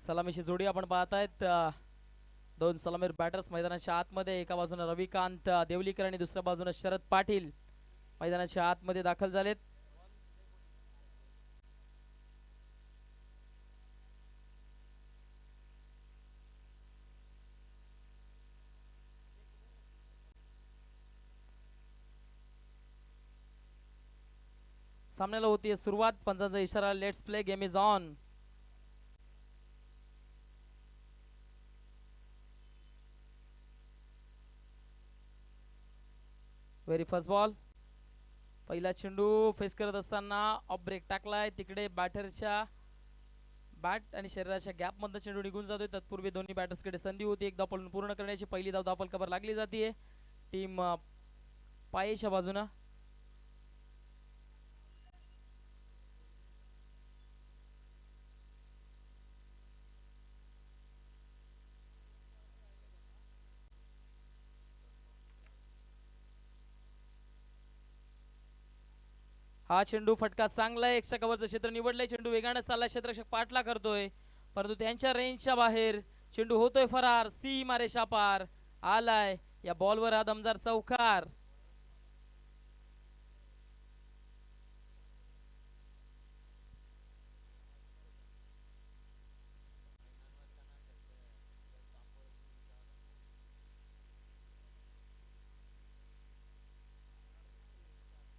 सलामीची जोडी आपण पाहतायत। दोन सलामीर बॅटर्स मैदानाच्या आतमध्ये, एका बाजूने रविकांत देवलीकर आणि दुसऱ्या बाजूने शरद पाटील मैदानाच्या आतमध्ये दाखल झालेत। सामन्याला होती सुरुवात, पंचांचा इशारा let's play, game is on. Very first ball, पहिला चेंडू फेस करत असताना ऑफ ब्रेक टाकलाय, तिकडे बॅटरच्या बॅट आणि शरीराच्या गॅप मधून चेंडू निघून जातोय। तत्पूर्वी दोन्ही बॅटर्सकडे संधी होती एक धाव पूर्ण करण्याची, पहिली धाव धावफलकावर लागली जाते टीम पायेच्या बाजूने। हा चेंडू फटका चांगला आहे, एक्स्ट्रा कव्हरचं क्षेत्र निवडलंय, चेंडू वेगाने चाललाय, क्षेत्ररक्षक पाठला करतोय परंतु त्यांच्या रेंजच्या बाहेर चेंडू होतोय फरार, सीमा रेषा पार आलाय। या बॉलवर हा दमदार चौकार।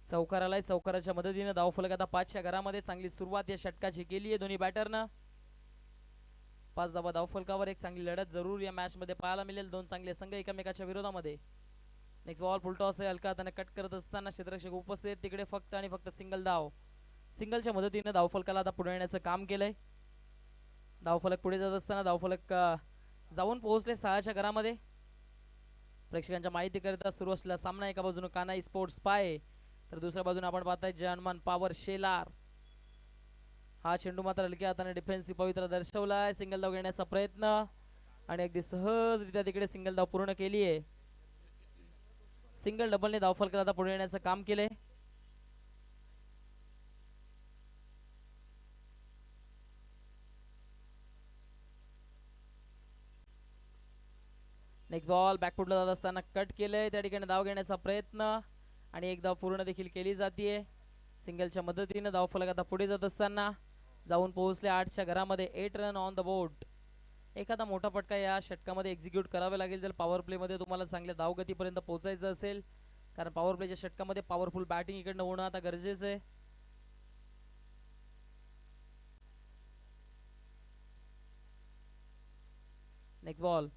चौकार आलाय, चौकाराच्या मदतीने धावफलक आता 5च्या घरामध्ये। चांगली सुरुवात या षटकाची केली आहे दोन्ही बॅटरनं। 5 धावा धावफलकावर, एक चांगली लढत जरूर या मॅच मध्ये पाहायला मिळेल। दोन चांगले संघ एकमेकाच्या विरोधामध्ये। नेक्स्ट बॉल फुल टॉस आहे, हलका हाताने कट करत असताना क्षेत्ररक्षक उपस्थित, तिकडे फक्त आणि फक्त सिंगल धाव। सिंगलच्या मदतीने धावफलकाला आता पुढे येण्याचं काम केलंय। धावफलक पुढे जात असताना धावफलक जाऊन पोहोचले 6च्या घरामध्ये। प्रेक्षकांच्या माहितीकरिता सुरू असलेला सामना, एका बाजूने कानाई स्पोर्ट्स पाय तर दुसऱ्या बाजूने आपण पाहताय जय हनुमान पॉवर शेलार। हा चेंडू मात्र हलक्या हाताने डिफेन्सिव्ह पवित्रा दर्शवलाय, सिंगल धाव घेण्याचा प्रयत्न आणि अगदी सहजरित्या तिकडे सिंगल धाव पूर्ण केली आहे। सिंगल डबलने धावफलकाला आता पुढे येण्याचं काम केलंय। नेक्स्ट बॉल बॅकफुटला जात असताना कट केलंय, त्या ठिकाणी धाव घेण्याचा प्रयत्न आणि एक धाव पूर्ण देखील केली जाते। सिंगलच्या मदतीने धावफलक आता पुढे जात असताना जाऊन पोहोचले 8च्या घरामध्ये। 8 रन ऑन द बोर्ड। एखादा मोठा फटका या षटकामध्ये एक्झिक्यूट करावे लागेल जर पॉवर प्ले मध्ये तुम्हाला चांगल्या धावगतीपर्यंत पोहोचायचं असेल, कारण पॉवर प्लेच्या षटकामध्ये पॉवरफुल बॅटिंग इकडनं होणं आता गरजेचं आहे। नेक्स्ट बॉल,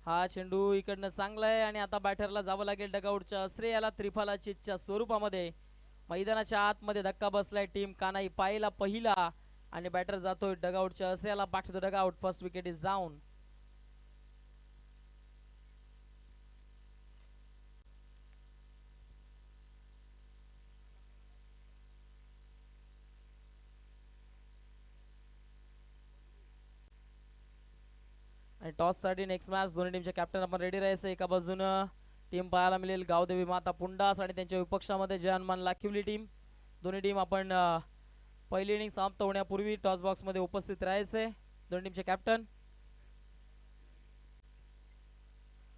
हा चेंडू इकडनं चांगला आहे आणि आता बॅटरला जावं लागेल डगआउटच्या श्रेयाला त्रिफला चितच्या स्वरूपामध्ये। मैदानाच्या आतमध्ये धक्का बसलाय, टीम कानाई पायला पहिला आणि बॅटर जातोय डगआउटच्या श्रेयाला back to the dugout. First wicket is down. आणि टॉस साठी नेक्स्ट मॅच दोन्ही टीमचे कॅप्टन आपण रेडी राहायचं। एका बाजूनं टीम पाहायला मिळेल गावदेवी माता पुंडास आणि त्यांच्या विपक्षामध्ये जय हनुमान लाखिवली टीम। दोन्ही टीम आपण पहिली इनिंग समाप्त होण्यापूर्वी टॉस बॉक्स मध्ये उपस्थित राहायचे दोन्ही टीमचे कॅप्टन।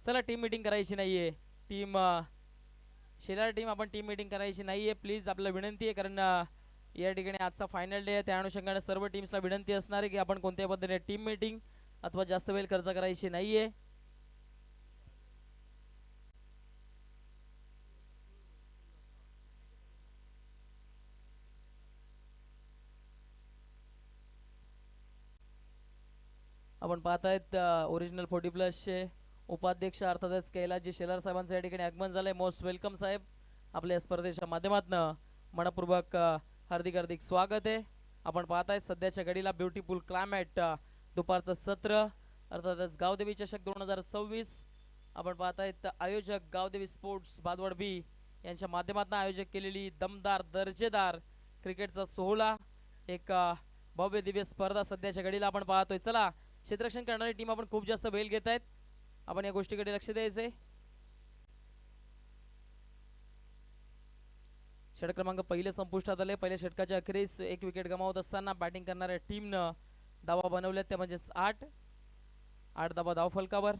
चला टीम मीटिंग करायची नाहीये, टीम शेलार टीम आपण टीम मीटिंग करायची नाहीये प्लीज, आपल्याला विनंती आहे, कारण या ठिकाणी आजचा फायनल डे आहे। त्या अनुषंगाने सर्व टीम्सला विनंती असणार आहे की आपण कोणत्याही पद्धतीने टीम मीटिंग अथवा जास्त वेळ खर्च करायची नाहीये। आपण पाहतायत ओरिजिनल 40+ चे उपाध्यक्ष अर्थातच कैलासजी शेलार साहेबांचं या ठिकाणी आगमन झालंय। मोस्ट वेलकम साहेब, आपल्या स्पर्धेच्या माध्यमातून मनपूर्वक हार्दिक हार्दिक स्वागत आहे। आपण पाहताय सध्याच्या घडीला ब्युटिफुल क्लायमेट, दुपारचं सत्र अर्थातच गावदेवी चषक 2026 आपण पाहतायत आयोजक गावदेवी स्पोर्ट्स बादवड बी यांच्या माध्यमातून आयोजक केलेली दमदार दर्जेदार क्रिकेटचा सोहळा, एक भव्य दिव्य स्पर्धा सध्याच्या घडीला आपण पाहतोय। चला क्षेत्ररक्षण करणारी टीम आपण खूप जास्त वेळ घेत आहेत, आपण या गोष्टीकडे लक्ष द्यायचंय। षटक क्रमांक पहिले संपुष्टात आले. पहिल्या षटकाच्या अखेरीस एक विकेट गमावत असताना बॅटिंग करणाऱ्या टीमनं धावा बनवल्यात त्या म्हणजेच 8 धावा धाव फलकावर.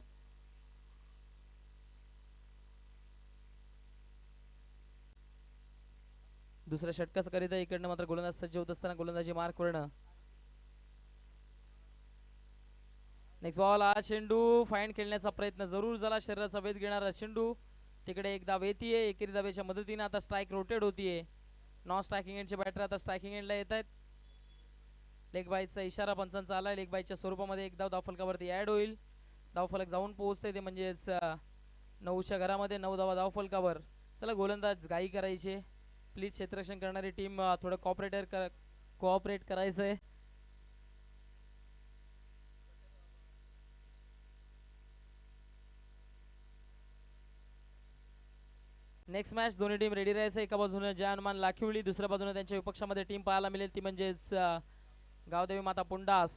दुसऱ्या षटकाकरिता इकडनं मात्र गोलंदाज सज्ज होत असताना गोलंदाजी मार्क वर्ण. Next ball. हा चेंडू फाईन खेळण्याचा प्रयत्न जरूर झाला. शरीराचा वेध घेणारा चेंडू तिकडे एक धाव येतीये. एकेरी धावेच्या मदतीने आता स्ट्राईक रोटेट होतीये. नॉन स्ट्रायकिंग एंडचे बॅटर आता स्ट्रायकिंग एंडला येत आहेत. लेग बाईचा इशारा पंचांचा आलाय. लेग बाईच्या स्वरूपामध्ये एक धाव धावफलकावरती ऍड होईल. धावफलक जाऊन पोहोचते ते म्हणजेच 9च्या घरामध्ये 9 धावा धावफलकावर. चला गोलंदाज घाई करायचे प्लीज. क्षेत्ररक्षण करणारी टीम थोडं कोऑपरेट करायचंय. नेक्स्ट मॅच दोन्ही टीम रेडी राहायचं. एका बाजूने जय हनुमान लाखिवली, दुसऱ्या बाजूने त्यांच्या विपक्षामध्ये टीम पाहायला मिळेल ती म्हणजेच गावदेवी माता पुंडास.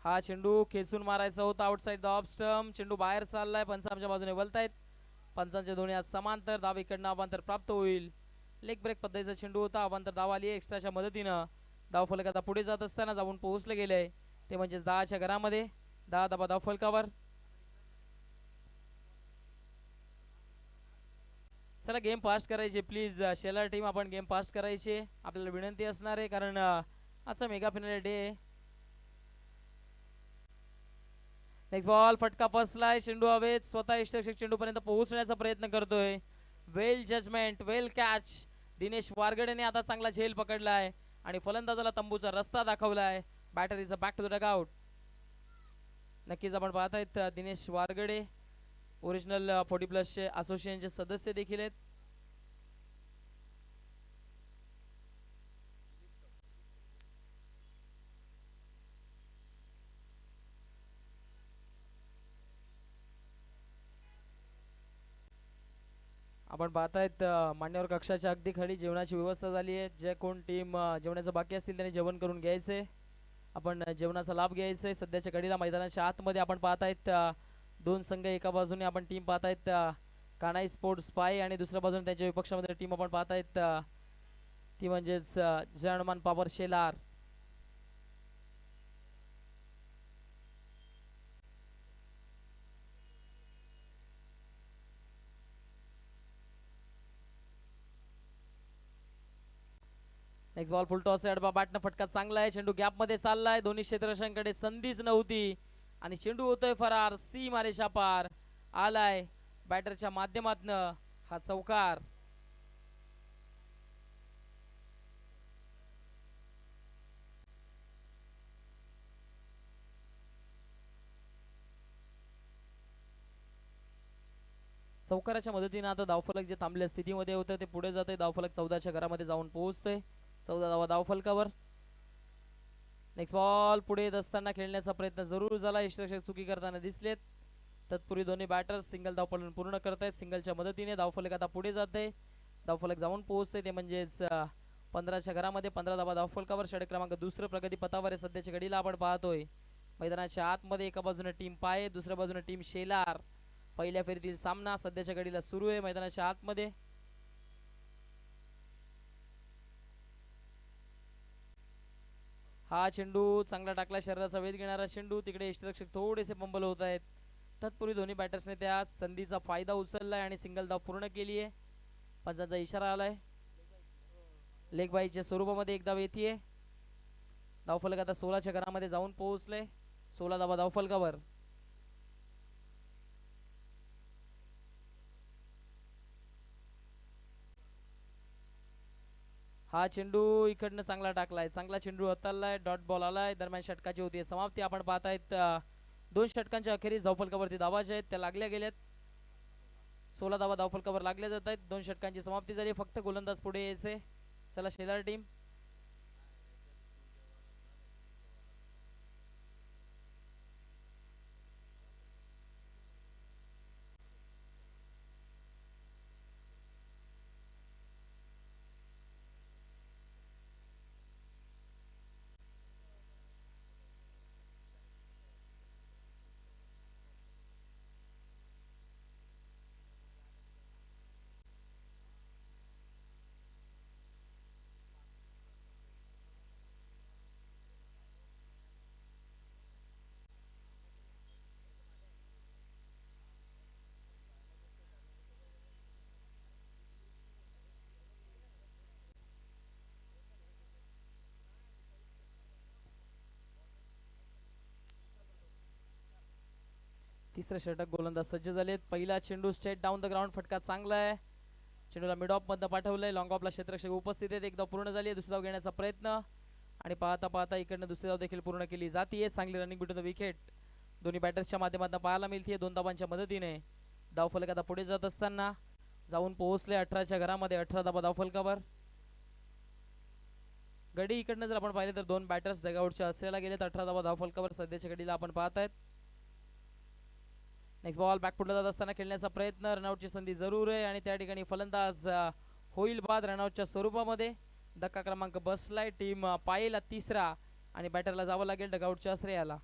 हा चेंडू खेचून मारायचा होता आउटसाइड द ऑफ स्टंप. चेंडू बाहेर चाललाय. पंचांच्या बाजूने वलतायत. पंचांचे दोन्ही आज समांतर. धाव इकडनं अवांतर प्राप्त होईल. लेग ब्रेक पद्धतीचा चेंडू होता. अवांतर धाव आली एक्स्ट्राच्या मदतीनं. धाव फलक आता पुढे जात असताना जाऊन पोहोचले गेले ते म्हणजेच 10च्या घरामध्ये. 10 धावा धाव फलकावर. चला गेम फास्ट करायचे प्लीज. शेलार टीम आपण गेम फास्ट करायचे आपल्याला विनंती असणार आहे कारण आजचा mega finale day. Next ball. फटका फसलाय. चेंडू हवेत. स्वतः इष्टरक्षक चेंडू पर्यंत पोहोचण्याचा प्रयत्न करतोय. Well judgement, well catch. Dinesh वारगडेने आता चांगला झेल पकडलाय आणि फलंदाजाला तंबूचा रस्ता दाखवलाय. Batter is a back to the dugout. नक्कीच आपण पाहत आहेत दिनेश वारगडे ओरिजिनल 40+ चे असोसिएशनचे सदस्य देखील आहेत. आपण पाहतायत मान्यवर कक्षाच्या अगदी खाली जेवणाची व्यवस्था झाली आहे. जे कोण टीम जेवणाचं बाकी असतील त्यांनी जेवण करून घ्यायचे. आपण जेवणाचा लाभ घ्यायचा आहे. सध्याच्या घडीला मैदानाच्या आतमध्ये आपण पाहतायत 2 संघ. एका बाजूने आपण टीम पाहतायत कानाई स्पोर्ट्स स्पाय आणि दुसऱ्या बाजूने त्यांच्या विपक्षामध्ये टीम आपण पाहतायत ती म्हणजेच Jai Hanuman power Shelar. Next ball. Full toss ॲडबा बॅटनं फटका चांगला आहे. चेंडू गॅप मध्ये चाललाय. दोन्ही क्षेत्ररक्षकांकडे संधीच नव्हती आणि चेंडू होतोय फरार. सीमा रेषा पार आलाय बॅटरच्या माध्यमातून हा चौकार. चौकाराच्या मदतीने आता धावफलक जे थांबल्या स्थितीमध्ये होतं ते पुढे जाते. धावफलक 14च्या घरामध्ये जाऊन पोहोचतोय. 14 धावा धावफलकावर. Next ball. पुढे येत असताना खेळण्याचा प्रयत्न जरूर झाला. इष्टरक्षक चुकी करताना दिसलेत. तत्पूर्वी दोन्ही बॅटर्स सिंगल धावफलक पूर्ण करतायत. सिंगलच्या मदतीने धावफलक आता पुढे जाते. धावफलक जाऊन पोहोचते ते म्हणजेच 15च्या घरामध्ये. 15 धावा धावफलकावर. षटक क्रमांक 2 प्रगती पथावर आहे सध्याच्या घडीला आपण पाहतोय. मैदानाच्या आतमध्ये एका बाजूने टीम पाय, दुसऱ्या बाजूने टीम शेलार. पहिल्या फेरीतील सामना सध्याच्या घडीला सुरू आहे मैदानाच्या आतमध्ये. हा चेंडू चांगला टाकला. शरीराचा वेध घेणारा चेंडू. तिकडे इष्टरक्षक थोडेसे पंबल होत आहेत. तत्पूर्वी दोन्ही बॅटर्सने त्या संधीचा फायदा उचललाय आणि सिंगल धाव पूर्ण केली आहे. पंचांचा इशारा आलाय. लेग बाईच्या स्वरूपामध्ये एक धाव येते. धावफलक आता 16च्या घरामध्ये जाऊन पोहोचले. 16 धावा धावफलकावर. हा चेंडू इकडनं चांगला टाकलाय. चांगला चेंडू हाताळलाय. डॉट बॉल आलाय. दरम्यान षटकाची होती समाप्ती. आपण पाहतायत 2 षटकांच्या अखेरीस धावफलकावरती धावा ज्या आहेत त्या लागल्या गेल्यात. 16 धावा धावफलकावर लागल्या जात आहेत. 2 षटकांची समाप्ती झाली. फक्त गोलंदाज पुढे यायचे. चला शेलार टीम. तिसरे षटक गोलंदाज सज्ज झालेत. पहिला चेंडू स्ट्रेट डाऊन द ग्राउंड, फटका चांगला आहे. चेंडूला मिड ऑफ मधनं पाठवलंय. लॉंग ऑफला क्षेत्ररक्षक उपस्थित आहेत. एक धाव पूर्ण झाली आहे. दुसरी धाव घेण्याचा प्रयत्न आणि पाहता पाहता इकडनं दुसरी धाव देखील पूर्ण केली जाते. चांगली रनिंग बिटवीन द विकेट दोन्ही बॅटर्सच्या माध्यमातून पाहायला मिळते. 2 धावांच्या मदतीने धावफलक आता पुढे जात असताना जाऊन पोहोचले 18च्या घरामध्ये. 18 धावा धावफलकावर. गडी इकडनं जर आपण पाहिले तर 2 बॅटर्स जगावरच्या असलेला गेलेत. 18 धावा धावफलकावर सध्याच्या घडीला आपण पाहत आहेत. नेक्स्ट बॉल बॅकफुटला जात असताना खेळण्याचा प्रयत्न. रनआउटची संधी जरूर आहे आणि त्या ठिकाणी फलंदाज होईल बाद रनआउटच्या स्वरूपामध्ये. धक्का क्रमांक बसलाय. टीम पायेला तिसरा आणि बॅटरला जावं लागेल डगआउटच्या आश्रयाला.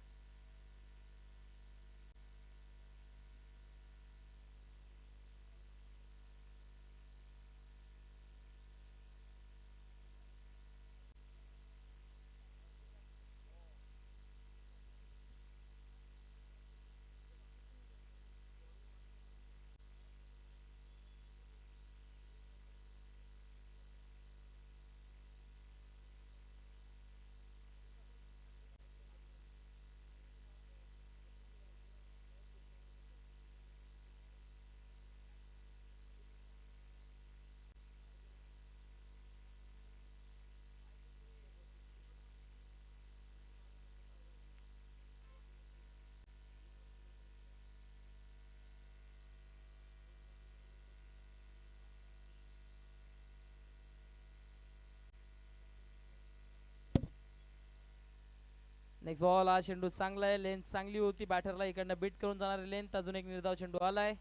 नेक्स्ट बॉल हा चेंडू चांगला आहे. लेंथ चांगली होती. बॅटरला इकडनं बीट करून जाणारी लेंथ. अजून एक निर्धाव चेंडू आलाय.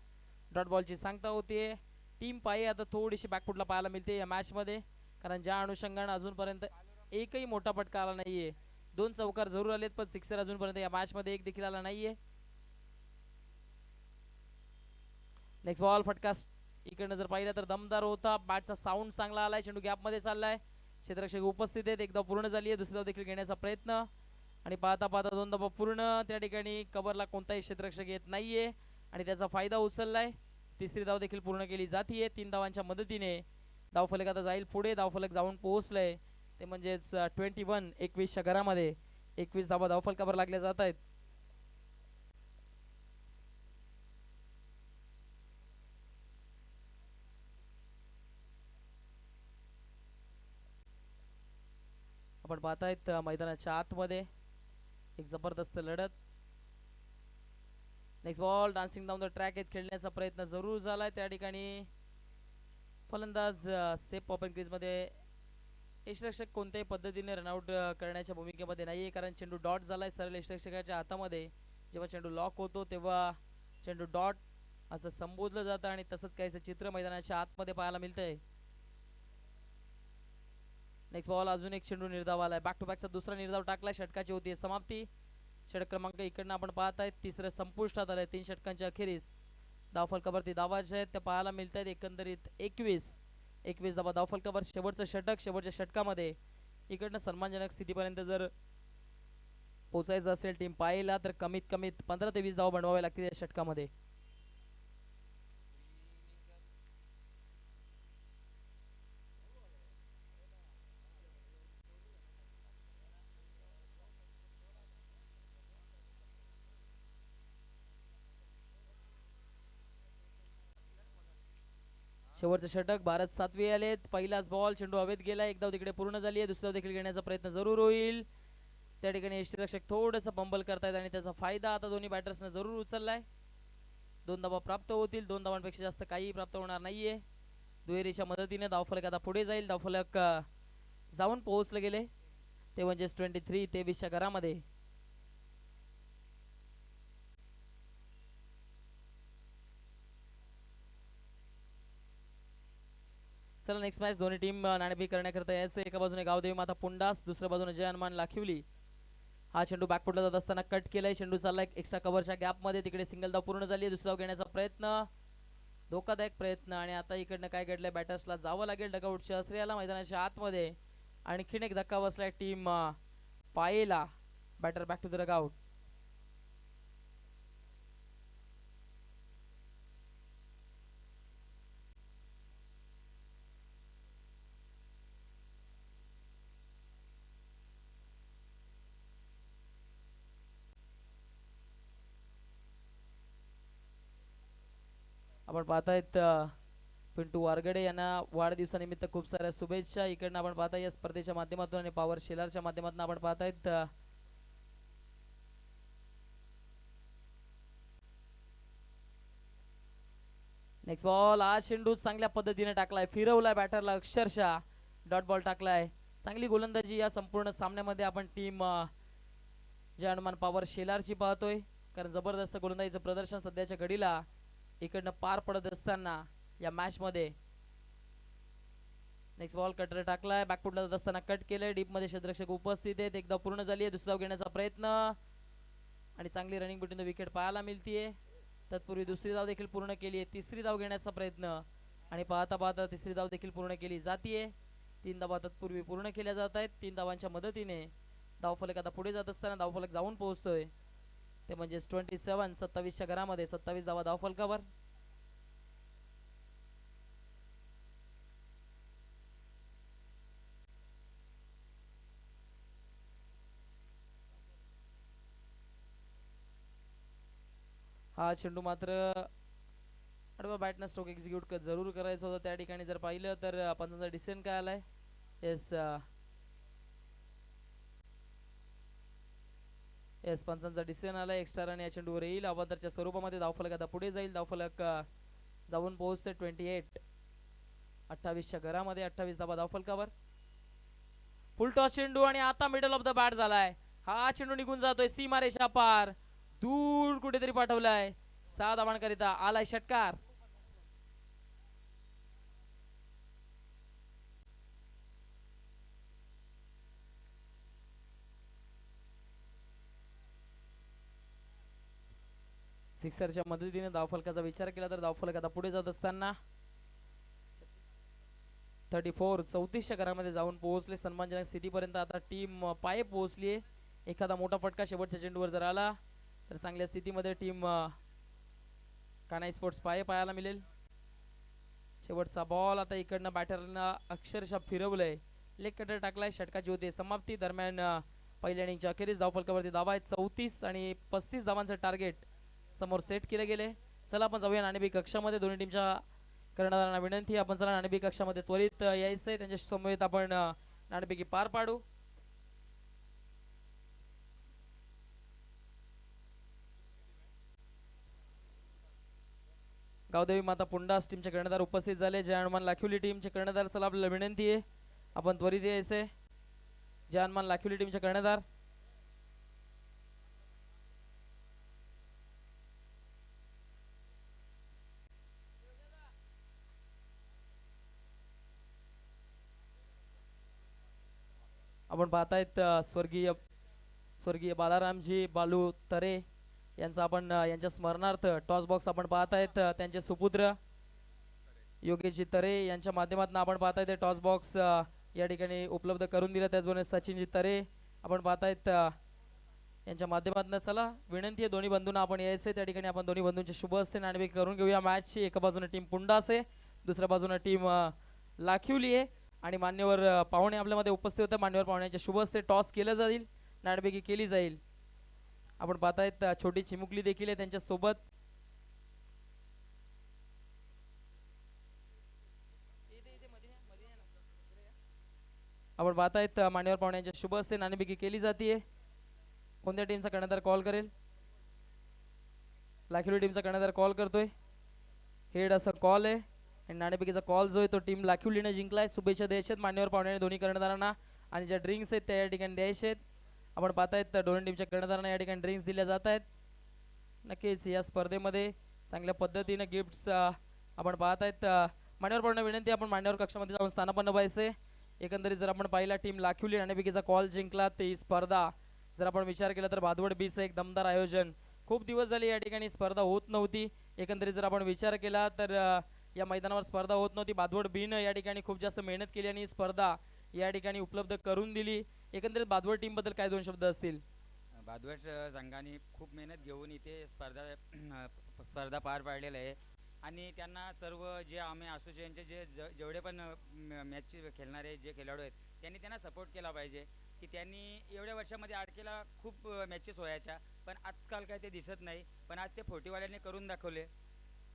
डॉट बॉलची सांगता होतीये. टीम पाये आता थोडीशी बॅकफुटला पाहायला मिळते या मॅच मध्ये, कारण ज्या अनुषंगाने अजूनपर्यंत एकही मोठा फटका आला नाहीये. 2 चौकार जरूर आलेत पण सिक्सर अजूनपर्यंत या मॅच मध्ये एक देखील आला नाहीये. नेक्स्ट बॉल फटका इकडनं जर पाहिलं तर दमदार होता. बॅटचा साऊंड चांगला आलाय. चेंडू गॅप मध्ये चाललाय. क्षेत्ररक्षक उपस्थित आहेत. एक धाव पूर्ण झाली आहे. दुसरी धाव देखील घेण्याचा प्रयत्न आणि पाहता पाहता 2 धावा पूर्ण. त्या ठिकाणी कव्हरला कोणताही क्षेत्ररक्षक येत नाहीये आणि त्याचा फायदा उचललाय. तिसरी धाव देखील पूर्ण केली जातीये. 3 धावांच्या मदतीने धावफलक आता जाईल पुढे. धावफलक जाऊन पोहोचलंय ते म्हणजेच 21. 21च्या घरामध्ये 21 धावा धावफलकावर लागल्या जात आहेत. आपण पाहतायत मैदानाच्या आतमध्ये एक जबरदस्त लढत. Next ball dancing down the track आहेत. खेळण्याचा प्रयत्न जरूर झालाय. त्या ठिकाणी फलंदाज सेफ ओपन क्रीज मध्ये. यष्टिरक्षक कोणत्याही पद्धतीने रनआउट करण्याच्या भूमिकेमध्ये नाहीये, कारण चेंडू डॉट झालाय सरळ यष्टिरक्षकाच्या हातामध्ये. जेव्हा चेंडू लॉक होतो तेव्हा चेंडू डॉट असं संबोधलं जातं आणि तसंच काहीसं चित्र मैदानाच्या आतमध्ये पाहायला मिळतंय. नेक्स्ट बॉल अजून एक चेंडू निर्धाव आलाय. बॅक टू बॅकचा दुसरा निर्धाव टाकलाय. षटकाची होती समाप्ती. षटक क्रमांक इकडनं आपण पाहत आहेत तिसरं संपुष्टात आलंय. 3 षटकांच्या अखेरीस धावफलकावरती धावा ज्या आहेत त्या पाहायला मिळत आहेत. एकंदरीत 21 धावा धावफलकावर. शेवटचं षटक. शेवटच्या षटकामध्ये इकडनं सन्मानजनक स्थितीपर्यंत जर पोहोचायचं असेल टीम पाहायला तर कमीत कमी 15 ते 20 धावा बनवाव्या लागतील या षटकामध्ये. शेवटचं षटक. भारत 7वी आलेत. पहिलाच बॉल. चेंडू हवेत गेला. एक धाव तिकडे पूर्ण झाली आहे. दुसरी धाव देखील घेण्याचा प्रयत्न जरूर होईल. त्या ठिकाणी यष्टिरक्षक थोडंसं पंबल करतायत आणि त्याचा फायदा आता दोन्ही बॅटर्सने जरूर उचललाय. 2 धावा प्राप्त होतील. 2 धावांपेक्षा जास्त काही प्राप्त होणार नाहीये. दुहेरीच्या मदतीने धावफलक आता पुढे जाईल. धावफलक जाऊन पोहोचले गेले ते म्हणजेच 23. 23च्या घरामध्ये. चला नेक्स्ट मॅच. दोन्ही टीम नाणेफेक करण्याकरता यायचं. एका बाजूने गावदेवी माता पुंडास, दुसऱ्या बाजूने जय हनुमान लाखिवली. हा चेंडू बॅकफुटला जात असताना कट केलाय. चेंडू चाललाय एक्स्ट्रा कव्हरच्या गॅपमध्ये. तिकडे सिंगल धाव पूर्ण झाली आहे. दुसरा धाव घेण्याचा प्रयत्न. धोकादायक प्रयत्न आणि आता इकडनं काय घडलंय. बॅटर्सला जावं लागेल डगआउटच्या आश्रयाला मैदानाच्या आतमध्ये. आणखीन एक धक्का बसलाय टीम पायेला. Batter back to the dugout. आपण पाहतायत पिंटू वारगडे यांना वाढदिवसानिमित्त खूप साऱ्या शुभेच्छा. इकडनं आपण पाहताय या स्पर्धेच्या माध्यमातून आणि पॉवर शेलारच्या माध्यमातून आपण पाहतायत नेक्स्ट बॉल. आज चेंडू चांगल्या पद्धतीने टाकलाय, फिरवलाय बॅटरला, अक्षरशः डॉट बॉल टाकलाय. चांगली गोलंदाजी या संपूर्ण सामन्यामध्ये आपण टीम जय हनुमान पॉवर शेलारची पाहतोय, कारण जबरदस्त गोलंदाजीचं प्रदर्शन सध्याच्या घडीला इकडनं पार पडत असताना या मॅच मध्ये. नेक्स्ट बॉल कटर टाकलाय, बॅकफुटला जात असताना कट केलंय, डीप मध्ये क्षेत्ररक्षक उपस्थित आहेत. एकदा पूर्ण झाली आहे, दुसरा धाव घेण्याचा प्रयत्न आणि चांगली रनिंग बिटवीन द विकेट पाहायला मिळतीये. तत्पूर्वी दुसरी धाव देखील पूर्ण केली आहे, तिसरी धाव घेण्याचा प्रयत्न आणि पाहता पाहता तिसरी धाव देखील पूर्ण केली जातीये. 3 धावा तत्पूर्वी पूर्ण केल्या जात आहेत. 3 धावांच्या मदतीने धावफलक आता पुढे जात असताना धावफलक जाऊन पोहोचतोय, ते म्हणजे 27. 27च्या घरामध्ये 27 धावा धावफलकावर. हा चेंडू मात्र आडवा बॅटनं स्ट्रोक एक्झिक्यूट जरूर करायचा होता. त्या ठिकाणी जर पाहिलं तर पंचांचा डिसिजन काय आलाय. येस पंचांचा डिसिजन आलाय. एक्स्ट्रा रन या चेंडूवर येईल. अवांतरच्या स्वरूपामध्ये धावफलक आता पुढे जाईल. धावफलक जाऊन पोहोचते 28. 28च्या घरामध्ये 28 धावा धावफलकावर. फुल टॉस चेंडू आणि आता मिडल ऑफ द बॅट झालाय. हा चेंडू निघून जातोय सीमारेषा पार, दूर कुठेतरी पाठवलाय. 6 धावांकरिता आलाय षटकार. सिक्सरच्या मदतीने धावफलकाचा विचार केला तर धावफलक आता पुढे जात असताना 34. 34च्या घरामध्ये जाऊन पोहोचले. सन्मानजनक स्थितीपर्यंत आता टीम पाय पोहोचली. एखादा मोठा फटका शेवटच्या चेंडूवर जर आला तर चांगल्या स्थितीमध्ये टीम कानाई स्पोर्ट्स पाहायला मिळेल. शेवटचा बॉल आता इकडनं बॅटरनं अक्षरशः फिरवलंय, लेग कटर टाकलाय. षटकाची होते समाप्ती. दरम्यान पहिल्या इनिंगच्या अखेरीस धावफलकावरती धावा आहेत 34 आणि 35 धावांचं टार्गेट समोर सेट केले गेले. चला आपण जाऊया नाणेफेक कक्षामध्ये. दोन्ही टीमच्या कर्णधारांना विनंती, आपण चला नाणेफेक कक्षामध्ये त्वरित यायचंय. त्यांच्या समवेत आपण नाणेफेकी पार पाडू. गावदेवी माता पुंडास टीमचे कर्णधार उपस्थित झाले. जय हनुमान लाखिवली टीमचे कर्णधार, चला आपल्याला विनंती आहे आपण त्वरित यायचंय. जय हनुमान लाखिवली टीमचे कर्णधार. आपण पाहतायत स्वर्गीय बालारामजी बालू तरे यांचा आपण यांच्या स्मरणार्थ टॉस बॉक्स आपण पाहतायत. त्यांचे सुपुत्र योगेशजी तरे यांच्या माध्यमातून आपण पाहतायत टॉस बॉक्स या ठिकाणी उपलब्ध करून दिला. त्याचबरोबर सचिनजी तरे आपण पाहतायत यांच्या माध्यमातून. चला विनंती आहे दोन्ही बंधूंना आपण यायचे. त्या ठिकाणी आपण दोन्ही बंधूंचे शुभ हस्ते नाणेफेक करून घेऊया मॅचची. एका बाजूने टीम पुंडास आहे, दुसऱ्या बाजूने टीम लाखिवली आहे आणि मान्यवर पाहुणे आपल्यामध्ये उपस्थित होते. मान्यवर पाहुण्यांच्या शुभ हस्ते टॉस केलं जाईल, नाणेफेकी केली जाईल. आपण पाहतायत छोटी चिमुकली देखील आहे त्यांच्या सोबत. आपण पाहतायत मान्यवर पाहुण्यांच्या शुभ हस्ते नाणेफेकी केली जाते. कोणत्या टीमचा कर्णधार कॉल करेल? लाखिवली टीमचा कर्णधार कॉल करतोय. हेड असा कॉल आहे आणि नाणेफेकीचा कॉल जो आहे तो टीम लाखिवलीने जिंकलाय. शुभेच्छा द्यायच्यात मान्यवर पाहुण्याने दोन्ही कर्णधारांना आणि ज्या ड्रिंक्स आहेत त्या या ठिकाणी द्यायचे आहेत. आपण पाहतायत दोन्ही टीमच्या कर्णधारांना या ठिकाणी ड्रिंक्स दिल्या जात आहेत. नक्कीच या स्पर्धेमध्ये चांगल्या पद्धतीने गिफ्ट्स आपण पाहतायत. मान्यवर पाहुण्यांना विनंती, आपण मान्यवर कक्षामध्ये जाऊन स्थानापन्न व्हायचे. एकंदरीत जर आपण पाहिला टीम लाखिवली नाणेफेकीचा कॉल जिंकला. ती स्पर्धा जर आपण विचार केला तर भादवड बीचं एक दमदार आयोजन. खूप दिवस झाले या ठिकाणी स्पर्धा होत नव्हती. एकंदरीत जर आपण विचार केला तर या मैदानावर स्पर्धा होत नव्हती. भादवड बीनं या ठिकाणी खूप जास्त मेहनत केली आणि स्पर्धा या ठिकाणी उपलब्ध करून दिली. एकंदरीत भादवड टीम बद्दल काय 2 शब्द असतील? भादवड संघाने खूप मेहनत घेऊन इथे स्पर्धा पार पाडलेला आहे आणि त्यांना सर्व जे आम्ही असोसिएशनचे जेवढे पण मॅच खेळणारे जे खेळाडू आहेत त्यांनी त्यांना सपोर्ट केला पाहिजे. की त्यांनी एवढ्या वर्षामध्ये आडकेला खूप मॅचेस व्हायच्या पण आजकाल काय ते दिसत नाही, पण आज ते फोर्टीवाल्यांनी करून दाखवले.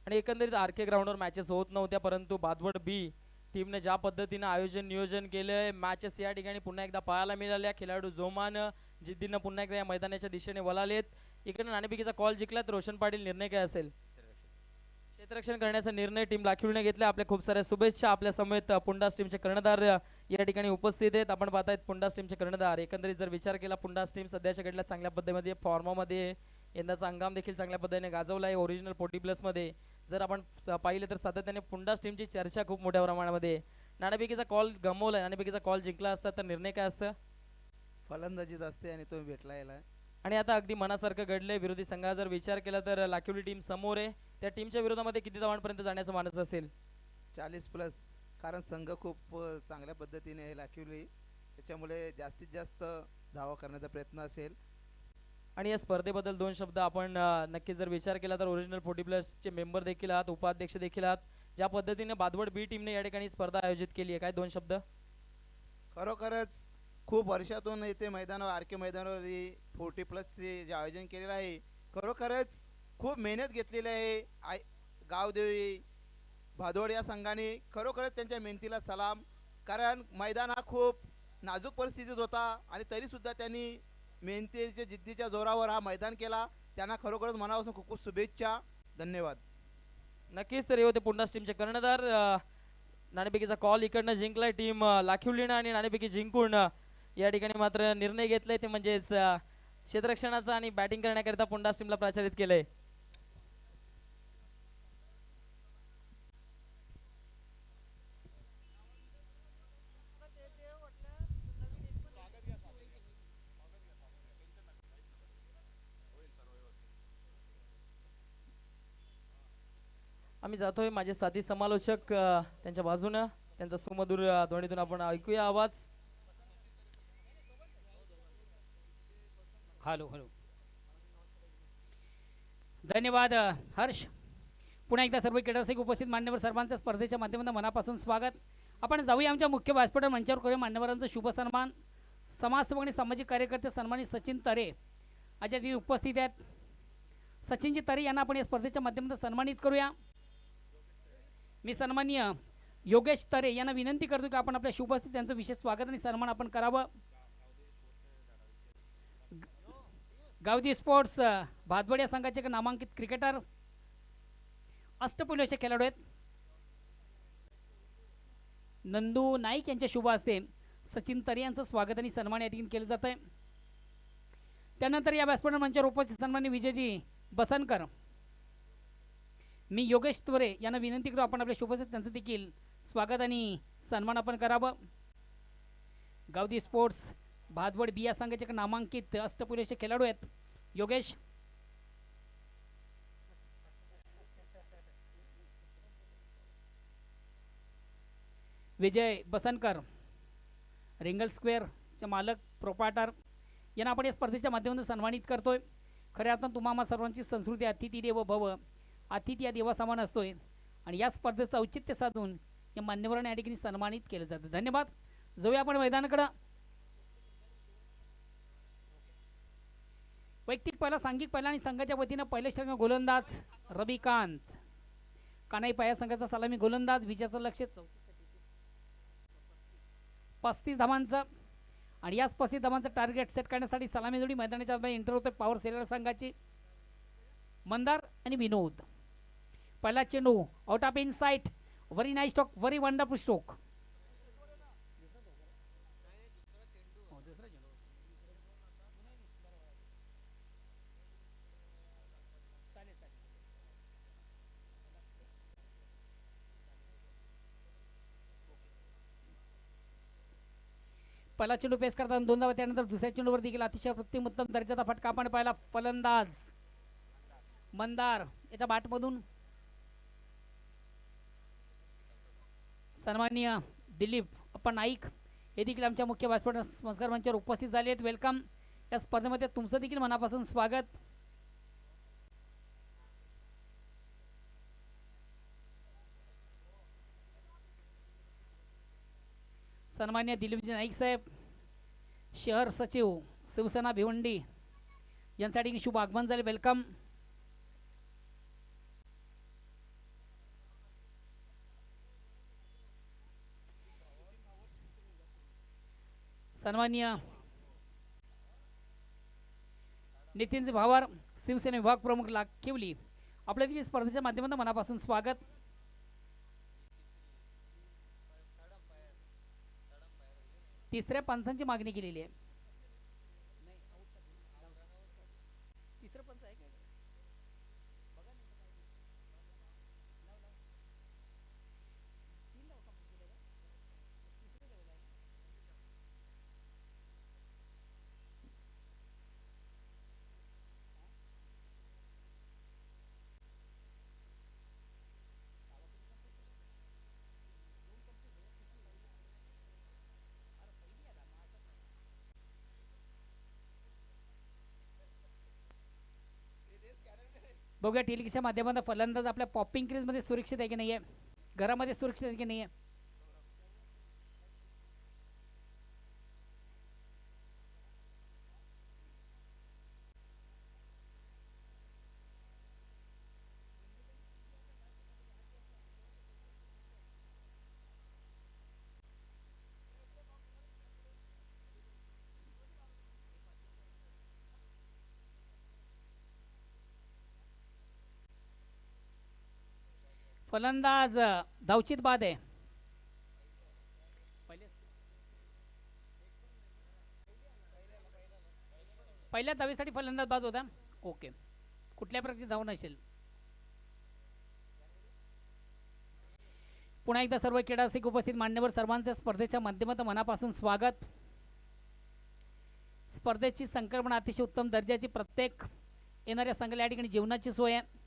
आणि एकंदरीत आर के ग्राउंडवर मॅचेस होत नव्हत्या, परंतु बादवड बी टीमने ज्या पद्धतीनं आयोजन नियोजन केलंय, मॅचेस या ठिकाणी पुन्हा एकदा पाहायला मिळाल्या. खेळाडू जोमान जिद्दीनं पुन्हा एकदा या मैदानाच्या दिशेने वळालेत. इकडे नाणेफेकीचा कॉल जिंकला तर रोशन पाटील, निर्णय काय असेल? क्षेत्ररक्षण करण्याचा निर्णय टीम लाखिवलीने घेतला. आपल्या खूप साऱ्या शुभेच्छा. आपल्या समेत पुंडास टीमचे कर्णधार या ठिकाणी उपस्थित आहेत. आपण पाहतायत पुंडास टीमचे कर्णधार. एकंदरीत जर विचार केला, पुंडास टीम सध्याच्या घडीला चांगल्या पद्धतीमध्ये फॉर्मामध्ये, यंदाचा हंगाम देखील चांगल्या पद्धतीने गाजवला आहे. ओरिजिनल 40+ मध्ये जर आपण पाहिलं तर सातत्याने पुंडास टीमची चर्चा खूप मोठ्या प्रमाणामध्ये. नाणेफेकीचा कॉल गमवलाय, नाणेफेकीचा कॉल जिंकला असता तर निर्णय काय असतं? फलंदाजीच असते आणि तो भेटला याला. आणि आता अगदी मनासारखं घडलंय. विरोधी संघाचा जर विचार केला तर लाखिवली टीम समोर आहे. त्या टीमच्या विरोधामध्ये किती धावांपर्यंत जाण्याचं मानस असेल? 40+, कारण संघ खूप चांगल्या पद्धतीने आहे लाखिवली, त्याच्यामुळे जास्तीत जास्त धावा करण्याचा प्रयत्न असेल. आणि या स्पर्धेबद्दल 2 शब्द आपण नक्कीच जर विचार केला तर ओरिजिनल 40+ चे मेंबर देखील आहात, उपाध्यक्ष देखील आहात. ज्या पद्धतीने बादवड बी टीमने या ठिकाणी स्पर्धा आयोजित केली आहे, काय 2 शब्द? खरोखरच खूप वर्षातून येथे मैदानावर आर के मैदानावर 40+चे जे आयोजन केलेलं आहे, खरोखरच खूप मेहनत घेतलेली आहे. गावदेवी भादोड या संघाने खरोखरच त्यांच्या मेहनतीला सलाम. कारण मैदान हा खूप नाजूक परिस्थितीत होता आणि तरीसुद्धा त्यांनी मेहनतीच्या जिद्दीच्या जोरावर हा मैदान केला. त्यांना खरोखरच मनापासून खूप खूप शुभेच्छा. धन्यवाद. नक्कीच तर हे होते पुंडास टीमचे कर्णधार. नाणेफेकीचा कॉल इकडनं जिंकलाय टीम लाखिवलीनं आणि नाणेफेकी जिंकून या ठिकाणी मात्र निर्णय घेतलाय ते म्हणजेच क्षेत्ररक्षणाचा आणि बॅटिंग करण्याकरिता पुंडास टीमला प्रचारित केलंय. आम्ही जातोय. माझे साथी समालोचक त्यांच्या बाजूनं, त्यांचा सुमधुर ध्वनीतून आपण ऐकूया आवाज. Hello hello. धन्यवाद हर्ष. पुन्हा एकदा सर्व क्रीडारसिक उपस्थित मान्यवर सर्वांचं स्पर्धेच्या माध्यमातून मनापासून स्वागत. आपण जाऊया आमच्या मुख्य व्यासपीठ मंचावर करूया मान्यवरांचं शुभ सन्मान. समाजसेवक आणि सामाजिक कार्यकर्ते सन्मानित सचिन तरे आज या ठिकाणी उपस्थित आहेत. सचिनजी तरे यांना आपण या स्पर्धेच्या माध्यमातून सन्मानित करूया. मी सन्माननीय योगेश तरे यांना विनंती करतो की आपण आपल्या शुभ असते त्यांचं विशेष स्वागत आणि सन्मान आपण करावं. गावदी स्पोर्ट्स भादवड या संघाचे नामांकित क्रिकेटर, अष्टपैलू असे खेळाडू आहेत. नंदू नाईक यांच्या शुभ हस्ते सचिन तरे यांचं स्वागत आणि सन्मान या ठिकाणी केलं जात आहे. त्यानंतर या व्यासपीठ मंचावर उपस्थित सन्माननीय विजयजी बसनकर, मी योगेश त्वरे यांना विनंती करतो आपण आपल्या शुभ असते त्यांचं देखील स्वागत आणि सन्मान आपण करावं. गावदी स्पोर्ट्स भादवड बी या संघाचे नामांकित अष्टपैलू असे खेळाडू आहेत. योगेश, विजय बसनकर, रिंगल स्क्वेअरचे मालक प्रोपायटर यांना आपण या स्पर्धेच्या माध्यमातून सन्मानित करतोय. खऱ्या अर्थानं तुम्हा सर्वांची संस्कृती अतिथी देवो भव, अतिथी या देवासमान असतोय आणि या स्पर्धेचं औचित्य साधून या मान्यवरांना या ठिकाणी सन्मानित केलं जातं. धन्यवाद. जाऊया आपण मैदानाकडं. वैयक्तिक पहिला, सांघिक पहिला आणि संघाच्या वतीनं पहिले षटक गोलंदाज रविकांत कानाई पाया संघाचा सलामी गोलंदाज. विजयाचं लक्ष 35 धावांचं आणि याच 35 धावांचं टार्गेट सेट करण्यासाठी सलामी जोडी मैदानाच्या एंटर होते पॉवर सेलर संघाची मंदार आणि विनोद. पहिला चेंडू out of in site. Very nice stroke, very wonderful stroke. पहिला चेंडू पेस करताना 2 धावा, त्यानंतर दुसऱ्या चेंडूवर देखील अतिशय कृत्रिम उत्तम दर्जाचा फटका आपण पाहिला. फलंदाज मंदार याच्या बॅटमधून सन्माननीय दिलीप अप्पा नाईक हे देखील आमच्या मुख्य व्यासपीठ संस्कार मंचावर उपस्थित झाले आहेत. वेलकम. या स्पर्धेमध्ये तुमचं देखील मनापासून स्वागत. सन्मान्य दिलीपजी नाईक साहेब, शहर सचिव शिवसेना भिवंडी यांसाठी शुभ आगमन झाले. वेलकम. सन्माननीय नितीनजी भावार शिवसेना विभाग प्रमुख लाखिवली आपल्या देखील स्पर्धेच्या माध्यमातून मनापासून स्वागत. तिसऱ्या पंचांची मागणी केलेली आहे. तिसरं पंच आहे का? बघूया टेलिकेच्या माध्यमातून फलंदाज आपल्या पॉपिंग क्रीजमध्ये सुरक्षित आहे की नाही आहे, घरामध्ये सुरक्षित आहे की नाही आहे. फलंदाज धावचित बाद आहे. पहिल्या धावेसाठी फलंदाज बाद होता. ओके, कुठल्या प्रकारची धाव नसेल. पुन्हा एकदा सर्व क्रीडा रसिक उपस्थित मान्यवर सर्वांचे स्पर्धेच्या माध्यमातून मनापासून स्वागत. स्पर्धेची संकल्पना अतिशय उत्तम दर्जाची, प्रत्येक येणाऱ्या संघाला या ठिकाणी जेवणाची सोय आहे.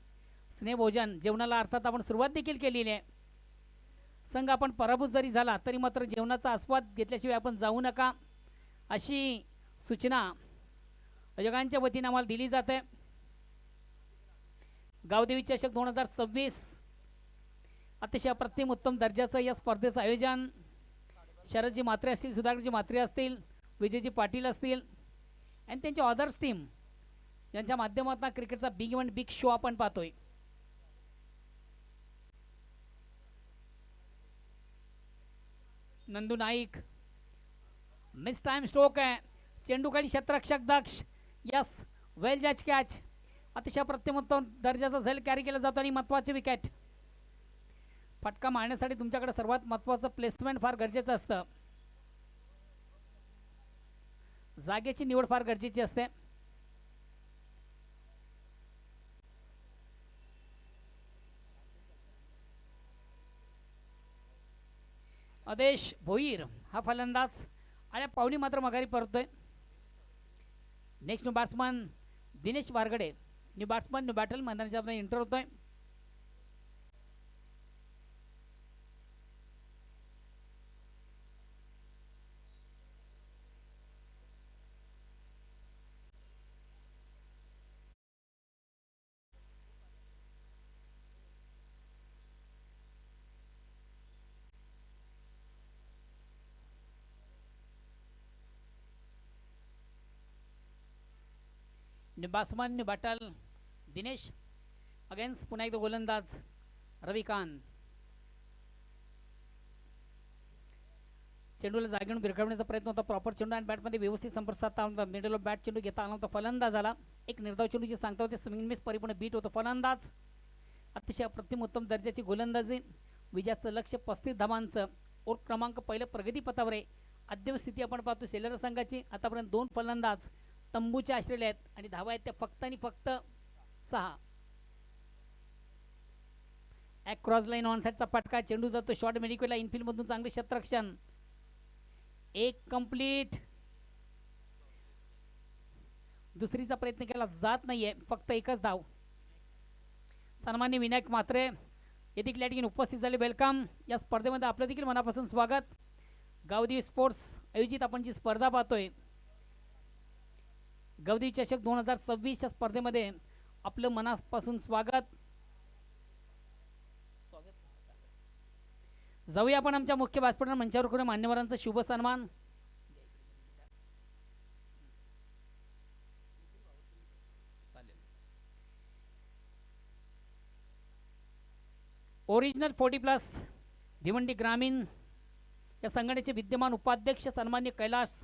स्नेहभोजन जेवणाला अर्थात आपण सुरुवात देखील केलेली आहे. संघ आपण पराभूत जरी झाला तरी मात्र जेवणाचा आस्वाद घेतल्याशिवाय आपण जाऊ नका अशी सूचना आयोजकांच्या वतीने आम्हाला दिली जाते. गावदेवी चषक 2026 अतिशय अप्रतिम उत्तम दर्जाचं या स्पर्धेचं आयोजन शरदजी म्हात्रे असतील, सुधाकरजी म्हात्रे असतील, विजयजी पाटील असतील आणि त्यांची अदर्स टीम यांच्या माध्यमातून क्रिकेटचा बिग इव्हेंट, बिग शो आपण पाहतोय. Nandu Naik miss time stroke आहे. चेंडू खाली क्षेत्ररक्षक दक्ष. यस, वेल जज कॅच. अतिशय प्रतिमोत्तम दर्जाचा झेल कॅरी केला जातो आणि महत्त्वाचे विकेट. फटका मारण्यासाठी तुमच्याकडे सर्वात महत्त्वाचं प्लेसमेंट फार गरजेचं असतं. जागेची निवड फार गरजेची असते. आदेश भोईर हा फलंदाज आणि पावली मात्र मघारी परतोय. Next new batsman Dinesh Wargade. New batsman new battle मैदानाच्या आपण एंटर होतोय. New batsman new battle Dinesh against पुन्हा एकदा गोलंदाज रविकांत. चेंडूला जागेवरून भिरकावण्याचा प्रयत्न होता. प्रॉपर चेंडू आणि बॅटमध्ये व्यवस्थित संपर्क साधता आला. मिडल ऑफ बॅट चेंडू घेता आला होता. फलंदाज आला. एक निर्धाव चेंडू जे सांगता होते स्विंग मिस परिपूर्ण बीट होतं. फलंदाज अतिशय अप्रतिम उत्तम दर्जाची गोलंदाजी. विजयाचं लक्ष 35 धावांचं और क्रमांक पहिलं प्रगतीपथावर आहे. अद्ययावत स्थिती आपण पाहतो सेलर संघाची. आतापर्यंत 2 फलंदाज तंबूचे आश्रले आहेत आणि धावा आहेत त्या फक्त आणि फक्त 6. क्रॉस लाईन ऑन साईडचा फटका. चेंडू जातो शॉर्ट मेडिकलला. इनफिल्ड मधून चांगले क्षेत्ररक्षण. एक कंप्लीट. दुसरीचा प्रयत्न केला जात नाहीये. फक्त एकच धाव. सन्माननीय विनायक म्हात्रे हे देखील या ठिकाणी उपस्थित झाले. वेलकम. या स्पर्धेमध्ये आपलं देखील मनापासून स्वागत. गावदेवी स्पोर्ट्स आयोजित आपण जी स्पर्धा पाहतोय गावदेवी चषक 2026 च्या स्पर्धेमध्ये आपलं मनापासून स्वागत. जाऊया आपण आमच्या मुख्य व्यासपीठावर मंचावर करून मान्यवरांचा शुभ सन्मान. ओरिजिनल 40+ भिवंडी ग्रामीण या संघटनेचे विद्यमान उपाध्यक्ष सन्मान्य कैलास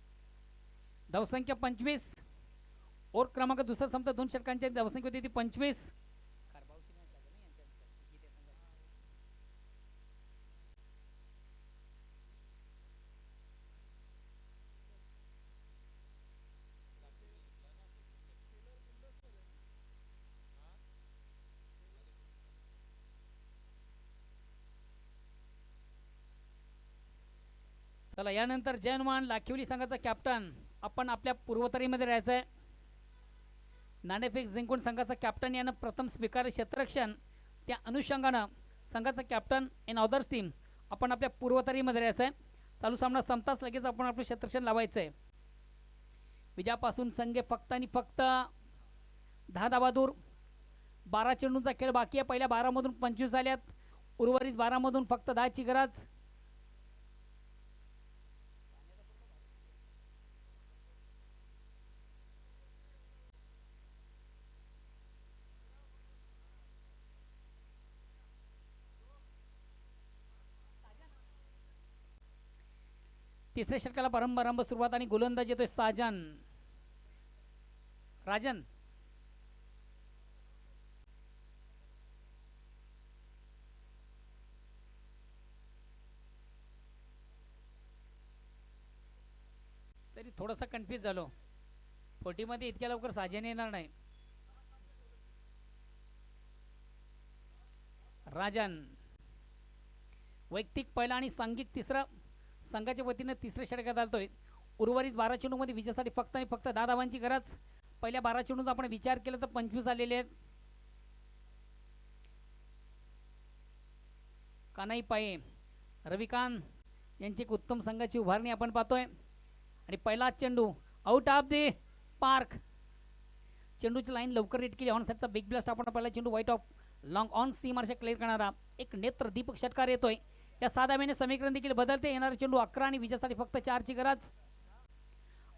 धावसंख्या 25. ओव्हर क्रमांक दुसरा संपता 2 षटकांची धावसंख्या होती ती 25. चला यानंतर जयनुमान लाखिवली संघाचा कॅप्टन आपण आपल्या पूर्वतरीमध्ये राहायचं आहे. नाणेफेक जिंकून संघाचा कॅप्टन यानं प्रथम स्वीकार क्षेत्ररक्षण. त्या अनुषंगानं संघाचा कॅप्टन इन अदर्स टीम आपण आपल्या पूर्वतरीमध्ये राहायचं आहे. चालू सामना संपताच लगेच आपण आपलं क्षेत्ररक्षण लावायचं आहे. विजयापासून संघे फक्त आणि फक्त 10 धावा दूर. 12 चेंडूंचा खेळ बाकी आहे. पहिल्या 12 मधून 25 आल्यात. उर्वरित 12 मधून फक्त 10 ची गरज. तिसऱ्या षटकाला प्रारंभ सुरुवात आणि गोलंदाज येतोय साजन राजन. तरी थोडासा कन्फ्यूज झालो. 40 मध्ये इतक्या लवकर साजन येणार नाही. राजन वैयक्तिक पहिला आणि सांघिक तिसरा संघाच्या वतीने तिसऱ्या षटकात आलतोय. उर्वरित 12 चेंडूमध्ये विजयासाठी फक्त आणि फक्त 10 धावांची गरज. पहिल्या 12 चेंडूचा आपण विचार केला तर 25 आलेले आहेत. कानाई पाये रविकांत यांची एक उत्तम संघाची उभारणी आपण पाहतोय. आणि पहिला चेंडू आउट ऑफ द पार्क. चेंडूची लाईन लवकर रेट केली. ऑन साईडचा बिग ब्लास्ट आपण पहिला चेंडू व्हाईट ऑफ लॉंग ऑन सी मार्शा क्लिअर करणारा एक नेत्र दीपक षटकार येतोय. या 7 धाब्याने समीकरण देखील बदलते. येणारा चेंडू 11 आणि विजयासाठी फक्त 4 ची गरज.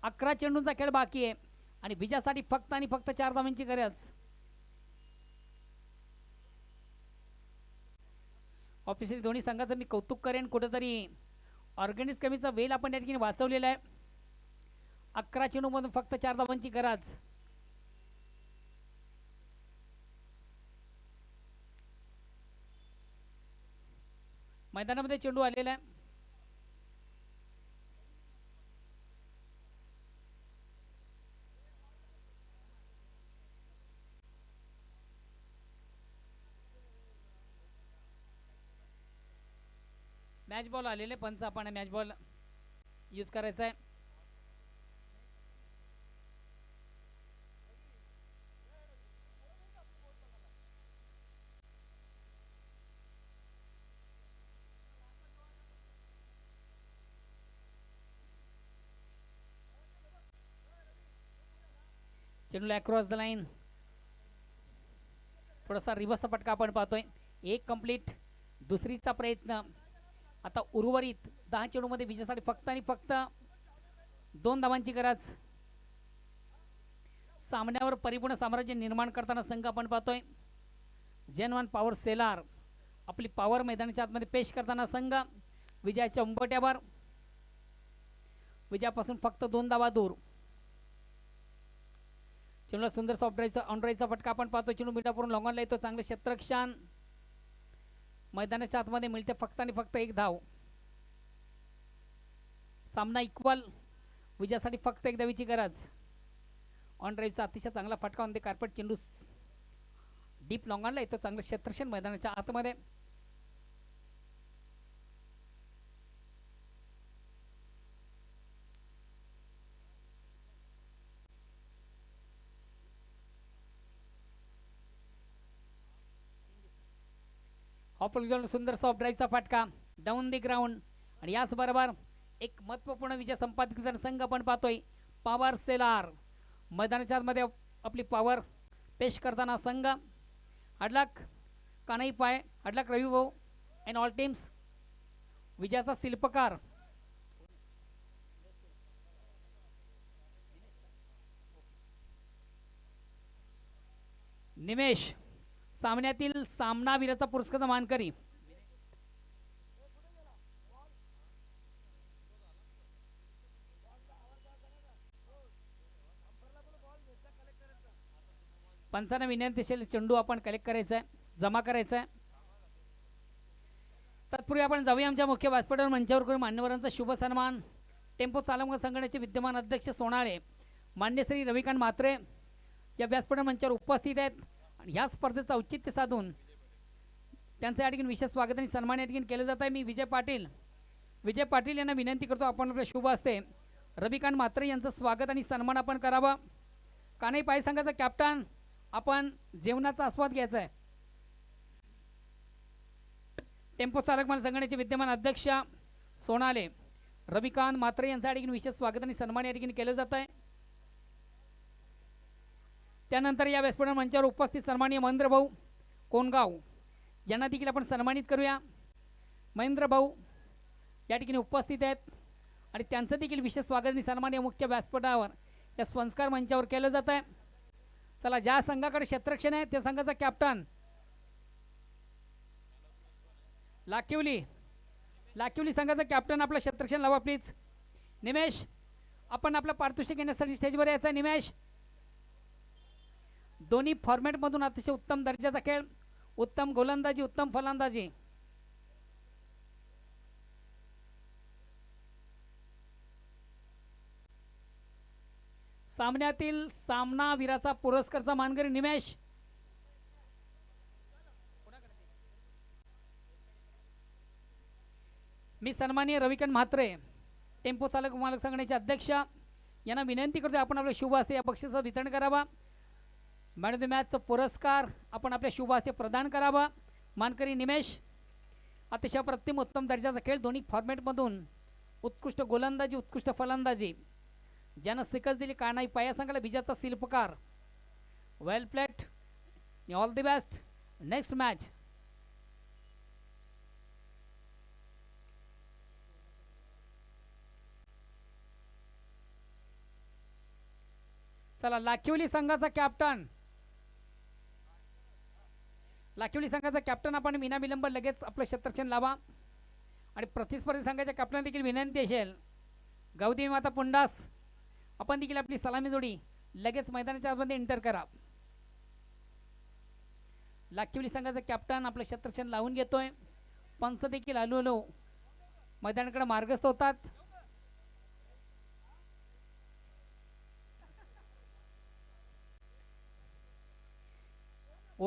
11 चेंडूंचा खेळ बाकी आहे आणि विजयासाठी फक्त आणि फक्त 4 धावांची गरज. ऑफिशियली दोन्ही संघाचं मी कौतुक करेन. कुठेतरी ऑर्गॅनिक कमीचा वेल आपण या ठिकाणी वाचवलेला आहे. 11 चेंडूमधून फक्त 4 धावांची गरज. मैदानामध्ये चेंडू आलेला आहे. मॅच बॉल आलेले. पंच आपण मॅच बॉल यूज करायचा आहे. चेंडूला अक्रॉस द लाईन. थोडासा रिव्हर्सचा फटका आपण पाहतोय. एक कंप्लीट. दुसरीचा प्रयत्न. आता उर्वरित 10 चेंडूमध्ये विजयासाठी फक्त आणि फक्त 2 धावांची गरज. सामन्यावर परिपूर्ण साम्राज्य निर्माण करताना संघ आपण पाहतोय. जेनवन पॉवर सेलार आपली पॉवर मैदानाच्या आतमध्ये पेश करताना संघ विजयाच्या उंबरठ्यावर. विजयापासून फक्त 2 धावा दूर. चेंडूला सुंदर सॉफ्ट ड्राईव्हचा ऑन ड्राईव्हचा फटका आपण पाहतो. चेंडू मिठापूरून लॉंगॉनला येतो. चांगलं क्षेत्ररक्षण. मैदानाच्या आतमध्ये मिळते फक्त आणि फक्त 1 धाव. सामना इक्वल. विजयासाठी फक्त 1 धावीची गरज. ऑन ड्राईव्हचा अतिशय चांगला फटका ऑन द कार्पेट. चेंडू डीप लॉंगॉनला येतो. चांगलं क्षेत्ररक्षण मैदानाच्या आतमध्ये. सुंदर सॉफ्ट ड्राईव्हचा फटका डाऊन द ग्राउंड. आणि याचबरोबर एक महत्त्वपूर्ण विजय संपादित करताना संघ आपण पाहतोय पॉवर सेलार. मैदानाच्या आतमध्ये आपली पॉवर पेश करताना संघ हडलक कानाई पाय हडलक रवी भाऊ अँड ऑल टीम्स. विजयाचा शिल्पकार निमेश. सामन्यातील सामनावीराचा पुरस्काराचा मानकरी. पंचांना विनंती असेल चेंडू आपण कलेक्ट करायचा आहे, जमा करायचा आहे. तत्पूर्वी आपण जाऊया आमच्या मुख्य व्यासपीठावर मंचावर करून मान्यवरांचा शुभ सन्मान. टेम्पो चालक संघटनेचे विद्यमान अध्यक्ष सोनाळे मान्य श्री रविकांत म्हात्रे या व्यासपीठ मंचावर उपस्थित आहेत आणि ह्या स्पर्धेचं औचित्य साधून त्यांचं या ठिकाणी विशेष स्वागत आणि सन्मान या ठिकाणी केलं जात आहे. मी विजय पाटील यांना विनंती करतो आपण आपल्या शुभ हस्ते रविकांत म्हात्रे यांचं स्वागत आणि सन्मान आपण करावा. कान्हाई पाय संघाचा कॅप्टन आपण जेवणाचा आस्वाद घ्यायचा आहे. टेम्पो चालक माल संघटनेचे विद्यमान अध्यक्ष सोनाले रविकांत म्हात्रे यांचं या ठिकाणी विशेष स्वागत आणि सन्मान या ठिकाणी केलं जात आहे. त्यानंतर या व्यासपीठ मंचावर उपस्थित सन्माननीय महेंद्र भाऊ कोणगाव यांना देखील आपण सन्मानित करूया. महेंद्र भाऊ या ठिकाणी उपस्थित आहेत आणि त्यांचं देखील विशेष स्वागत आणि सन्मान या मुख्य व्यासपीठावर या संस्कार मंचावर केलं जात आहे. चला, ज्या संघाकडे क्षेत्ररक्षण आहे त्या संघाचा कॅप्टन लाखिवली संघाचा कॅप्टन आपलं क्षेत्ररक्षण लावा प्लीज. निमेश, आपण आपलं पारितोषिक घेण्यासाठी स्टेजवर यायचं आहे. निमेश, दोन्ही फॉर्मॅटमधून अतिशय उत्तम दर्जाचा खेळ, उत्तम गोलंदाजी, उत्तम फलंदाजी. सामन्यातील सामनावीराचा पुरस्कारचा मानकरी निमेश. मी सन्माननीय रविकांत म्हात्रे टेम्पो चालक मालक संघटनेचे अध्यक्ष यांना विनंती करतो आपण आपल्या शुभ हस्ते या बक्षिसाचं वितरण करावा. मॅन ऑफ द मॅचचा पुरस्कार आपण आपल्या शुभ हस्ते प्रदान करावा. मानकरी निमेश, अतिशय अप्रतिम उत्तम दर्जाचा खेळ, दोन्ही फॉर्मॅटमधून उत्कृष्ट गोलंदाजी, उत्कृष्ट फलंदाजी, ज्यानं शिकस्त दिली कान्हाई पाया संघाला विजयाचा शिल्पकार. Well played, all the best. Next match. चला, लाखिवली संघाचा कॅप्टन आपण विना विलंब लगेच आपलं क्षेत्ररक्षण लावा. आणि प्रतिस्पर्धी संघाच्या कॅप्टन देखील विनंती असेल गौदेवी माता पुंडास आपण देखील आपली सलामी जोडी लगेच मैदानाच्या आतमध्ये एंटर करा. लाखिवली संघाचा कॅप्टन आपलं क्षेत्ररक्षण लावून घेतोय. पंच देखील हळूहळू मैदानाकडे मार्गस्थ होतात.